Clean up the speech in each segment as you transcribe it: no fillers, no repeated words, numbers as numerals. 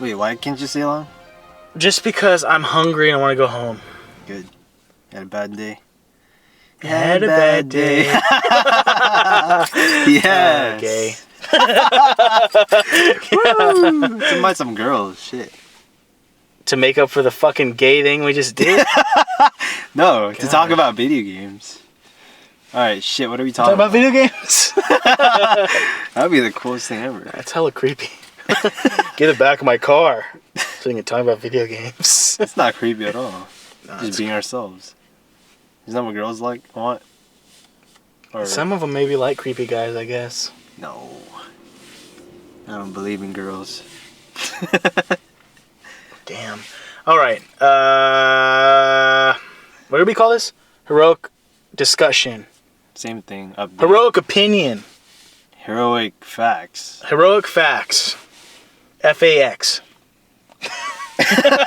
Wait, why can't you stay long? Just because I'm hungry and I want to go home. Good. Had a bad day. Had a bad day. Yes. Gay. Woo! To invite some girls. Shit. To make up for the fucking gay thing we just did? No, to talk about video games. Alright, shit, what are we Talk talking about video games? That'd be the coolest thing ever. That's hella creepy. Get the back of my car so we can talk about video games. It's not creepy at all. No, Just being ourselves. Isn't that what girls want? Or some of them maybe like creepy guys, I guess. no. I don't believe in girls. Damn. Alright. What do we call this? Heroic discussion. Same thing. Update. Heroic opinion. Heroic facts. Heroic facts. FAX. FAQS.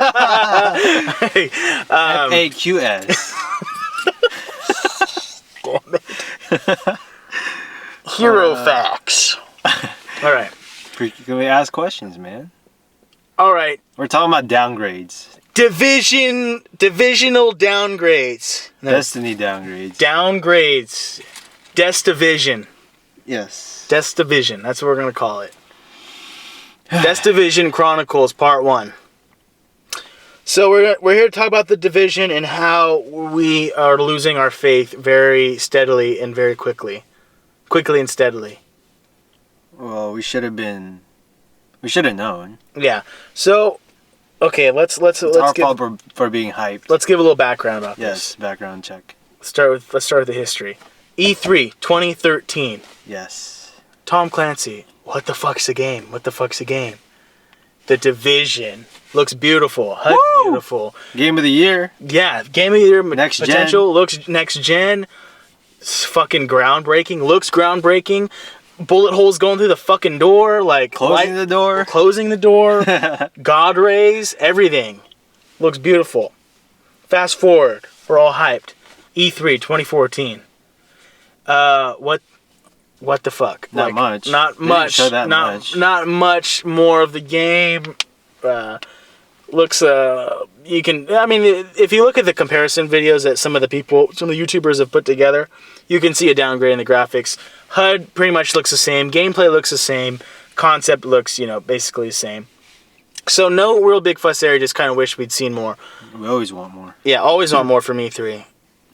Damn it. Hero facts. Alright. Can we ask questions, man? Alright. We're talking about downgrades. Divisional downgrades. No. Destiny downgrades. Downgrades. Division. Yes. Division. That's what we're going to call it. Division Chronicles Part 1. So we're here to talk about the Division and how we are losing our faith very steadily and very quickly. Quickly and steadily. Well, we should have known. Yeah. So, okay, let's It's our fault for being hyped. Let's give a little background about Yes, this. background check. Let's start with the history. E3 2013. Yes. Tom Clancy. What the fuck's the game? What the fuck's the game? The Division. Looks beautiful. HUD's beautiful. Game of the year. Yeah, game of the year Next potential. Looks next gen. It's fucking groundbreaking. Looks groundbreaking. Bullet holes going through the fucking door. Like Closing the door. Closing the door. God rays. Everything. Looks beautiful. Fast forward. We're all hyped. E3 2014. What the fuck? Not much. Not They didn't much. show that much. Not much more of the game. Looks you can, I mean, if you look at the comparison videos that some of the YouTubers have put together, you can see a downgrade in the graphics. HUD pretty much looks the same. Gameplay looks the same. Concept looks, basically the same. So no real big fuss area. Just kind of wish we'd seen more. We always want more. Yeah, always want more from E3.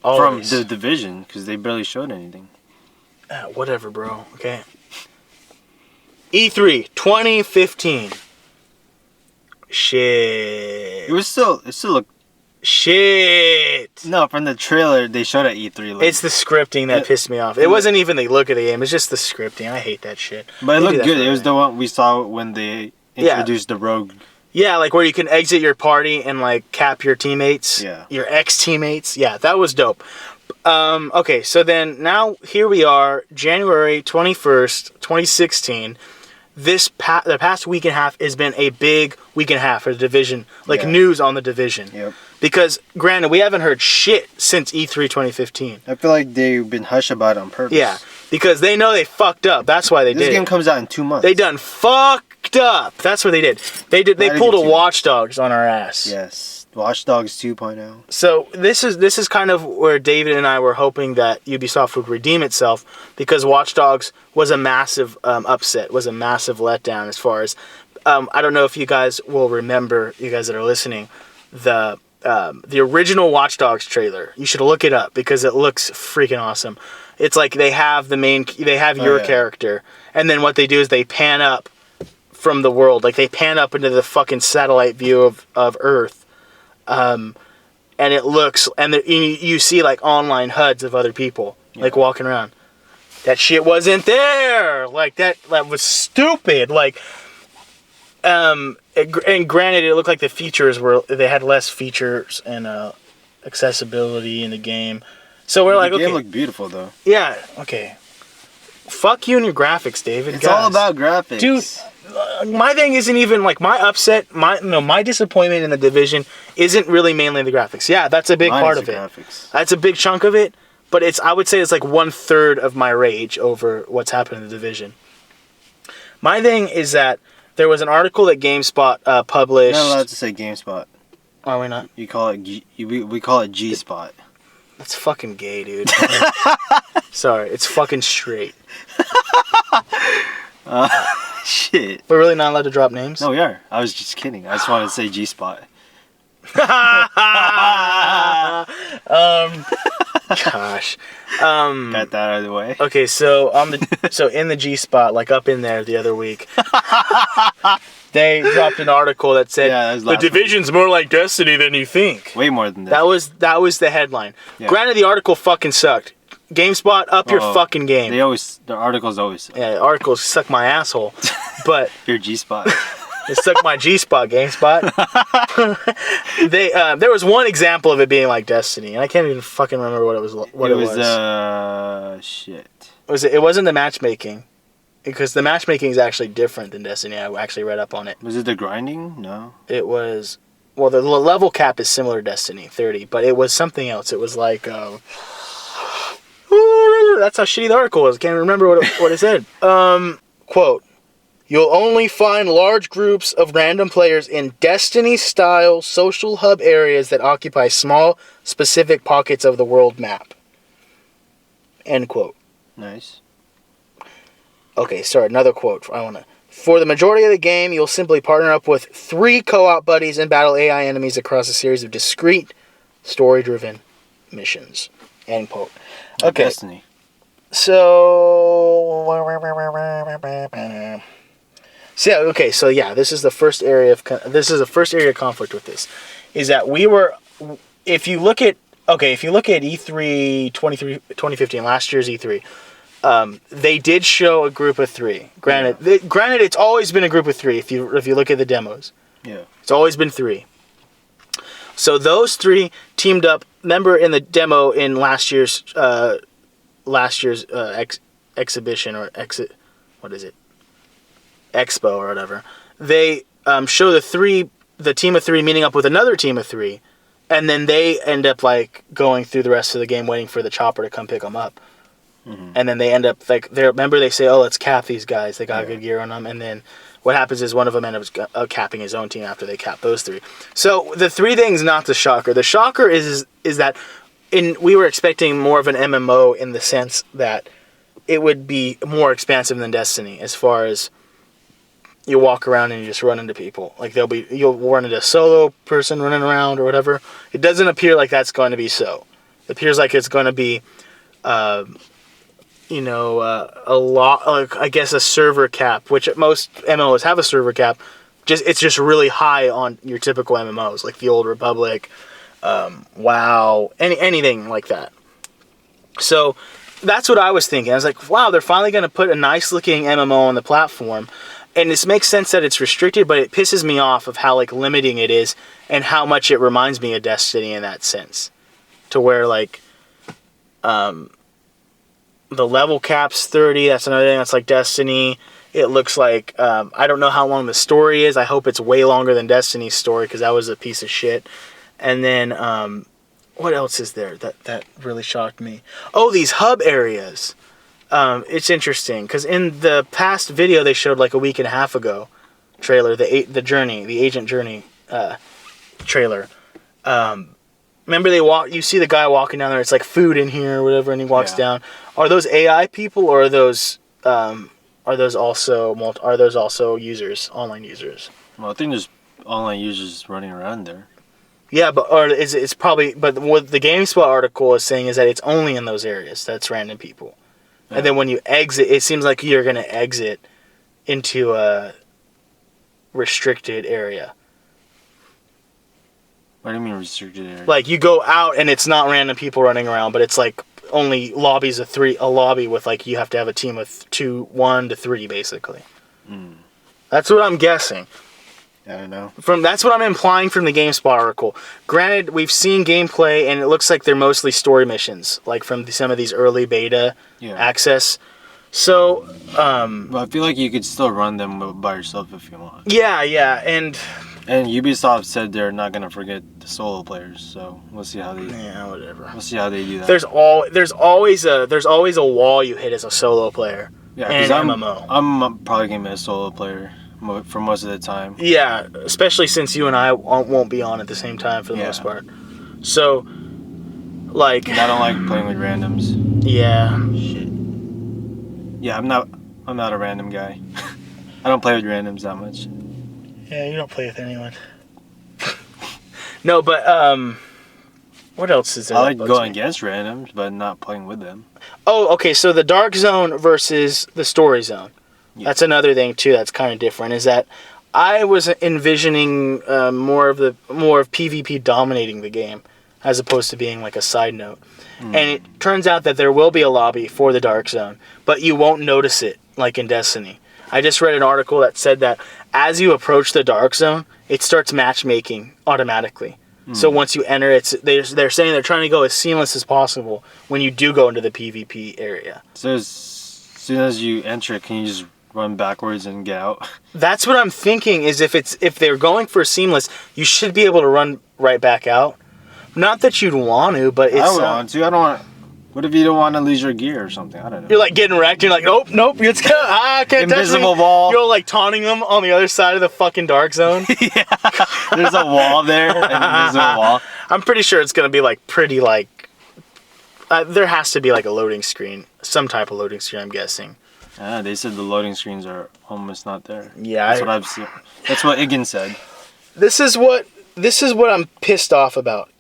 Always. From the Division, because they barely showed anything. Whatever, bro. Okay. E3 2015. Shit. It still looked. Shit. No, from the trailer they showed at E3. It's the scripting that pissed me off. It wasn't even the look of the game. It's just the scripting. I hate that shit. But it looked good. It was the one we saw when they introduced the rogue. Yeah, like where you can exit your party and like cap your teammates. Yeah. Your ex-teammates. Yeah, that was dope. Okay, so then now here we are, January 21st, 2016. The past week and a half has been a big week and a half for the Division, news on the Division. Yep. Because, granted, we haven't heard shit since E3 2015. I feel like they've been hush about it on purpose. Yeah, because they know they fucked up. That's why they did. This game comes out in 2 months. They done fucked up. That's what they did. They pulled a Watch Dogs on our ass. Yes. Watch Dogs 2.0. So this is kind of where David and I were hoping that Ubisoft would redeem itself, because Watch Dogs was a massive upset, was a massive letdown as far as I don't know if you guys will remember, you guys that are listening, the original Watch Dogs trailer. You should look it up because it looks freaking awesome. It's like they have your character, and then what they do is they pan up from the world, like they pan up into the fucking satellite view of Earth. And it looks, and you see like online HUDs of other people like walking around. That shit wasn't there. Like that was stupid. Like, and granted, it looked like the features they had less features and accessibility in the game. So we're like, okay, the game looked beautiful though. Yeah. Okay. Fuck you and your graphics, David. It's all about graphics, dude. My thing isn't even like my upset. My disappointment in the Division isn't really mainly the graphics. Yeah, that's a big part of it. Graphics. That's a big chunk of it. But I would say it's like 1/3 of my rage over what's happened in the Division. My thing is that There was an article that GameSpot published. You're not allowed to say GameSpot. Are we not? You call it we call it G-Spot. That's fucking gay, dude. Sorry, it's fucking straight. Shit. We're really not allowed to drop names? No, we are. I was just kidding. I just wanted to say G-Spot. Gosh. Got that out of the way. Okay, so in the G Spot, like up in there the other week, they dropped an article that said the Division's more like Destiny than you think. Way more than that. That was the headline. Yeah. Granted, the article fucking sucked. GameSpot, up your fucking game. The articles always suck. Yeah, the articles suck my asshole. But your G-Spot. It stuck my G-Spot, GameSpot. There was one example of it being like Destiny, and I can't even fucking remember what it was. Shit. It wasn't the matchmaking, because the matchmaking is actually different than Destiny. I actually read up on it. Was it the grinding? No. It was. Well, the level cap is similar to Destiny 30, but it was something else. It was like. That's how shitty the article was. I can't remember what it said. Quote. You'll only find large groups of random players in Destiny-style social hub areas that occupy small, specific pockets of the world map. End quote. Nice. Okay, sorry, another quote. For the majority of the game, you'll simply partner up with 3 co-op buddies and battle AI enemies across a series of discrete, story-driven missions. End quote. Okay. Destiny. So this is the first area of conflict with this, is that if you look at E3 2015, last year's E3, they did show a group of 3. Granted, it's always been a group of 3 if you look at the demos. Yeah. It's always been 3. So those 3 teamed up. Remember in the demo in last year's exhibition or expo or whatever, they show the team of 3 meeting up with another team of 3, and then they end up like going through the rest of the game waiting for the chopper to come pick them up. Mm-hmm. And then they end up like they say, oh, let's cap these guys, they got good gear on them, and then what happens is one of them ends up capping his own team after they cap those 3. So the 3 things, not the shocker. The shocker is that we were expecting more of an MMO in the sense that it would be more expansive than Destiny, as far as you walk around and you just run into people. Like you'll run into a solo person running around or whatever. It doesn't appear like that's going to be so. It appears like it's going to be, a lot, like, I guess a server cap, which most MMOs have a server cap. It's just really high on your typical MMOs, like the Old Republic, WoW, anything like that. So that's what I was thinking. I was like, wow, they're finally going to put a nice looking MMO on the platform. And this makes sense that it's restricted, but it pisses me off of how like limiting it is and how much it reminds me of Destiny in that sense. To where like the level cap's 30, that's another thing that's like Destiny. It looks like I don't know how long the story is. I hope it's way longer than Destiny's story, because that was a piece of shit. And then what else is there that really shocked me? Oh, these hub areas. It's interesting because in the past video they showed like a week and a half ago trailer, the Agent Journey trailer. Remember you see the guy walking down there. It's like food in here or whatever, and he walks down. Are those AI people, or are those also users, online users? Well, I think there's online users running around there. Yeah, but what the GameSpot article is saying is that it's only in those areas. That's random people. Yeah. And then when you exit, it seems like you're going to exit into a restricted area. What do you mean restricted area? Like you go out and it's not random people running around, but it's like only lobbies of 3, a lobby with like you have to have a team of 1 to 3 basically. Mm. That's what I'm guessing. I don't know. That's what I'm implying from the GameSpot article. Granted, we've seen gameplay, and it looks like they're mostly story missions, like from some of these early beta access. So, well, I feel like you could still run them by yourself if you want. Yeah, and Ubisoft said they're not gonna forget the solo players, so we'll see how they. Yeah, whatever. We'll see how they do that. There's always a wall you hit as a solo player. Yeah, because I'm probably gonna be a solo player for most of the time. Yeah, especially since you and I won't be on at the same time for the most part. So, like... And I don't like playing with randoms. Yeah. Shit. Yeah, I'm not a random guy. I don't play with randoms that much. Yeah, you don't play with anyone. No, but, what else is there? I like going against randoms, but not playing with them. Oh, okay, so the Dark Zone versus the Story Zone. Yeah. That's another thing, too, that's kind of different, is that I was envisioning more of PvP dominating the game, as opposed to being like a side note. And it turns out that there will be a lobby for the Dark Zone, but you won't notice it, like in Destiny. I just read an article that said that as you approach the Dark Zone, it starts matchmaking automatically. So once you enter, they're saying they're trying to go as seamless as possible when you do go into the PvP area. So as soon as you enter, can you just run backwards and get out? That's what I'm thinking. Is if they're going for seamless, you should be able to run right back out. Not that you'd want to, but it's... I would want to. I don't want... What if you don't want to lose your gear or something? I don't know. You're like getting wrecked. You're like, nope. It's I can't touch me. Invisible wall. You're like taunting them on the other side of the fucking Dark Zone. Yeah. There's a wall there. An invisible wall. I'm pretty sure it's going to be like pretty like... there has to be like a loading screen. Some type of loading screen, I'm guessing. They said the loading screens are almost not there. Yeah. That's what I've seen. That's what Igan said. This is what I'm pissed off about.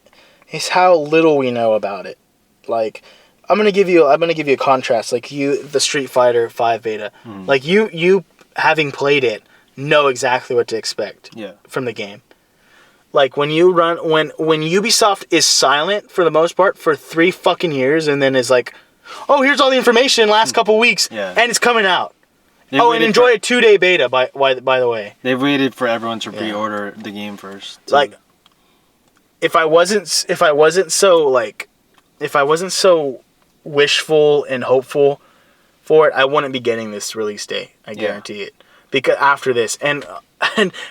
Is how little we know about it. Like, I'm gonna give you a contrast. Like the Street Fighter 5 beta. Like you having played it, know exactly what to expect. From the game. Like when Ubisoft is silent for the most part for 3 fucking years, and then is like, oh, here's all the information last couple weeks, and it's coming out. And enjoy a 2-day beta. By the way, they've waited for everyone to pre-order the game first. Like. If I wasn't so wishful and hopeful for it, I wouldn't be getting this release date. I guarantee it. Because after this, and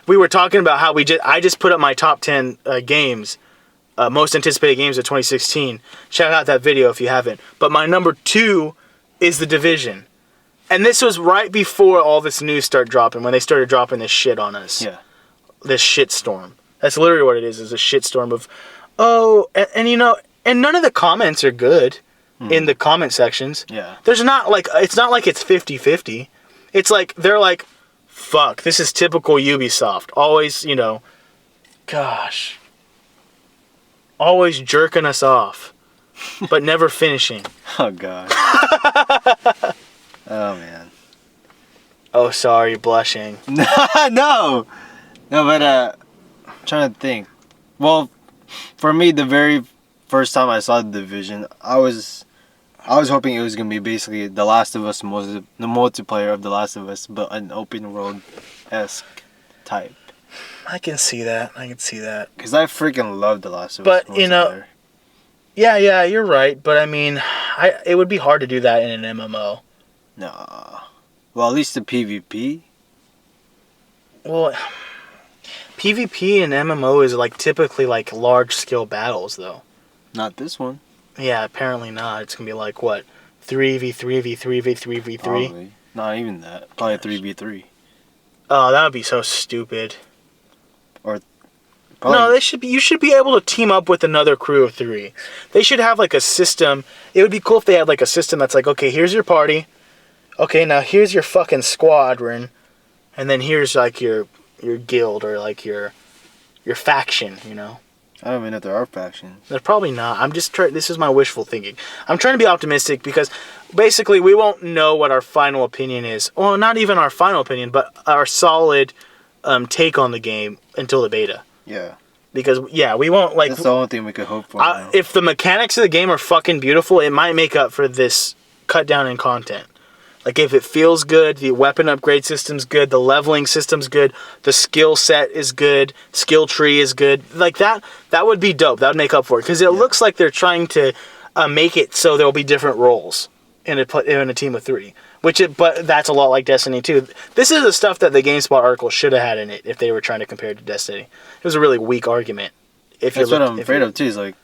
we were talking about how I just put up my top 10 games, most anticipated games of 2016. Check out that video if you haven't. But my number 2 is The Division, and this was right before all this news started dropping, when they started dropping this shit on us. Yeah, this shitstorm. That's literally what it is a shitstorm of, and none of the comments are good in the comment sections. Yeah. There's not like, it's not like it's 50-50. It's like, they're like, fuck, this is typical Ubisoft. Always, gosh. Always jerking us off, but never finishing. Oh, God. Oh, man. Oh, sorry, blushing. No, but, trying to think. Well, for me, the very first time I saw The Division, I was hoping it was gonna be basically The Last of Us, the multiplayer of The Last of Us, but an open world-esque type. I can see that. Because I freaking love The Last of Us. But yeah, you're right. But I mean, it would be hard to do that in an MMO. No. Well, at least the PvP. Well. PvP in MMO is like typically like large scale battles though. Not this one. Yeah, apparently not. It's gonna be like what, 3v3 v3 v3 v3. Probably. Not even that. Probably 3v3. Oh, that would be so stupid. Or probably... No, you should be able to team up with another crew of 3. They should have like a system. It would be cool if they had like a system that's like, okay, here's your party. Okay, now here's your fucking squadron, and then here's like your guild or like your faction, I don't even know if there are factions. There's probably not. I'm just this is my wishful thinking. I'm trying to be optimistic because basically we won't know what our final opinion is. Well, not even our final opinion, but our solid take on the game until the beta. Yeah. Because we won't like. That's the only thing we could hope for. If the mechanics of the game are fucking beautiful, it might make up for this cut down in content. Like, if it feels good, the weapon upgrade system's good, the leveling system's good, the skill set is good, skill tree is good. Like, that would be dope. That would make up for it. Because it looks like they're trying to make it so there'll be different roles in a team of 3. But that's a lot like Destiny 2. This is the stuff that the GameSpot article should have had in it if they were trying to compare it to Destiny. It was a really weak argument. That's what I'm afraid of, too. Is like,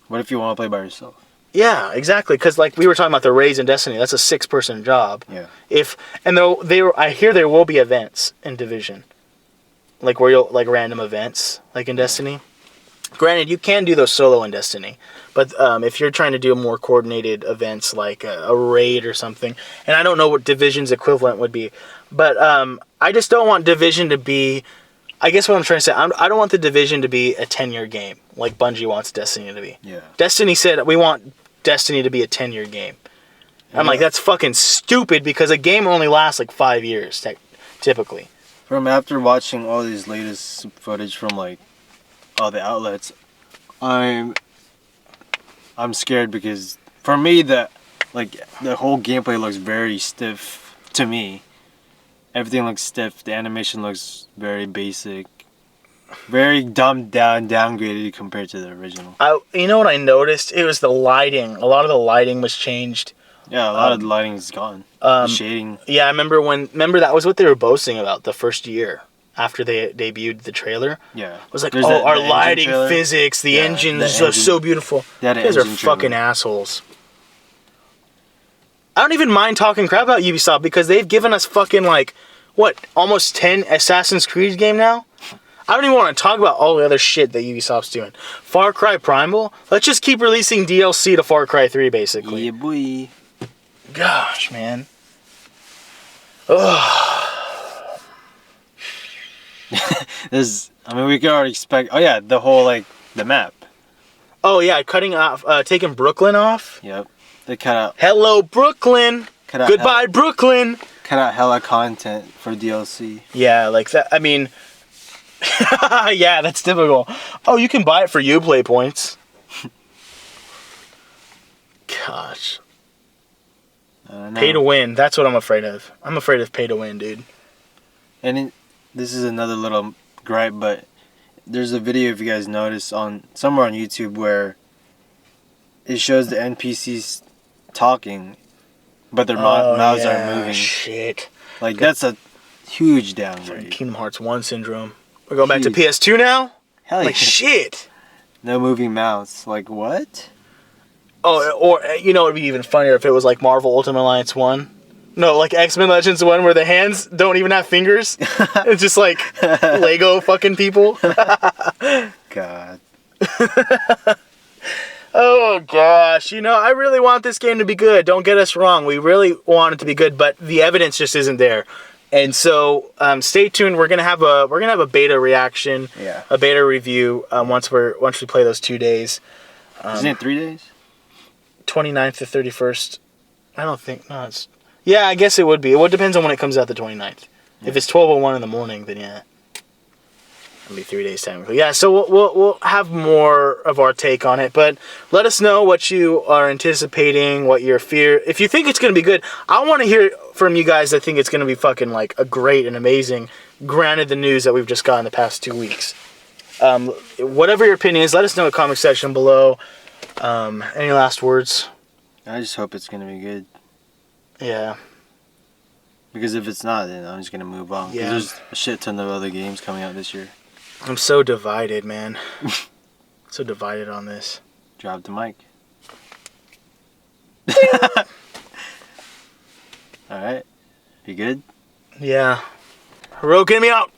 what if you want to play by yourself? Yeah, exactly. Because like we were talking about the raids in Destiny, that's a 6-person job. Yeah. I hear there will be events in Division, like where you'll like random events, like in Destiny. Granted, you can do those solo in Destiny, but if you're trying to do more coordinated events like a raid or something, and I don't know what Division's equivalent would be, but I just don't want Division to be. I guess what I'm trying to say, I don't want the Division to be a 10-year game like Bungie wants Destiny to be. Yeah. Destiny said we want Destiny to be a 10-year game. I'm like, that's fucking stupid because a game only lasts like 5 years typically. From after watching all these latest footage from like all the outlets, I'm scared because for me the whole gameplay looks very stiff to me. Everything looks stiff. The animation looks very basic, very dumbed down, downgraded compared to the original. You know what I noticed? It was the lighting. A lot of the lighting was changed. Yeah, a lot of the lighting is gone. The shading. Yeah, I remember that was what they were boasting about the first year after they debuted the trailer. Yeah. It was like, our lighting physics, the engines are so beautiful. Yeah, These are fucking assholes. I don't even mind talking crap about Ubisoft because they've given us fucking like, what, almost 10 Assassin's Creed game now? I don't even want to talk about all the other shit that Ubisoft's doing. Far Cry Primal? Let's just keep releasing DLC to Far Cry 3, basically. Yeah, boy. Gosh, man. Ugh. We could already expect... Oh, yeah, the whole, the map. Oh, yeah, taking Brooklyn off? Yep. They cut out... Hello, Brooklyn! Goodbye, Brooklyn! Cut out hella content for DLC. Yeah, like that. I mean... yeah, that's typical. Oh, you can buy it for Uplay points. Gosh. Pay to win. That's what I'm afraid of. I'm afraid of pay to win, dude. And this is another little gripe, but there's a video, if you guys notice, somewhere on YouTube where it shows the NPCs talking, but their mouths aren't moving. Shit. That's a huge downgrade. Kingdom Hearts 1 syndrome. We're going back to PS2 now? Hell yeah. Shit. No moving mouths. What? Oh, or, it would be even funnier if it was like Marvel Ultimate Alliance 1. No, like X-Men Legends 1 where the hands don't even have fingers. It's just like Lego fucking people. God. Oh, gosh. I really want this game to be good. Don't get us wrong. We really want it to be good, but the evidence just isn't there. And so, stay tuned. We're gonna have a beta reaction, a beta review once we play those 2 days. Isn't it 3 days? 29th to 31st. I don't think. No, it's. Yeah, I guess it would be. It depends on when it comes out the 29th. Yeah. If it's 12:01 in the morning, then yeah. It'll be 3 days technically. Yeah, so we'll have more of our take on it, but let us know what you are anticipating, what your fear. If you think it's going to be good, I want to hear from you guys that think it's going to be fucking like a great and amazing, granted the news that we've just got in the past 2 weeks. Whatever your opinion is, let us know in the comment section below. Any last words? I just hope it's going to be good. Yeah. Because if it's not, then I'm just going to move on. Yeah. There's a shit ton of other games coming out this year. I'm so divided, man. So divided on this. Drop the mic. Alright. You good? Yeah. Hero, get me out!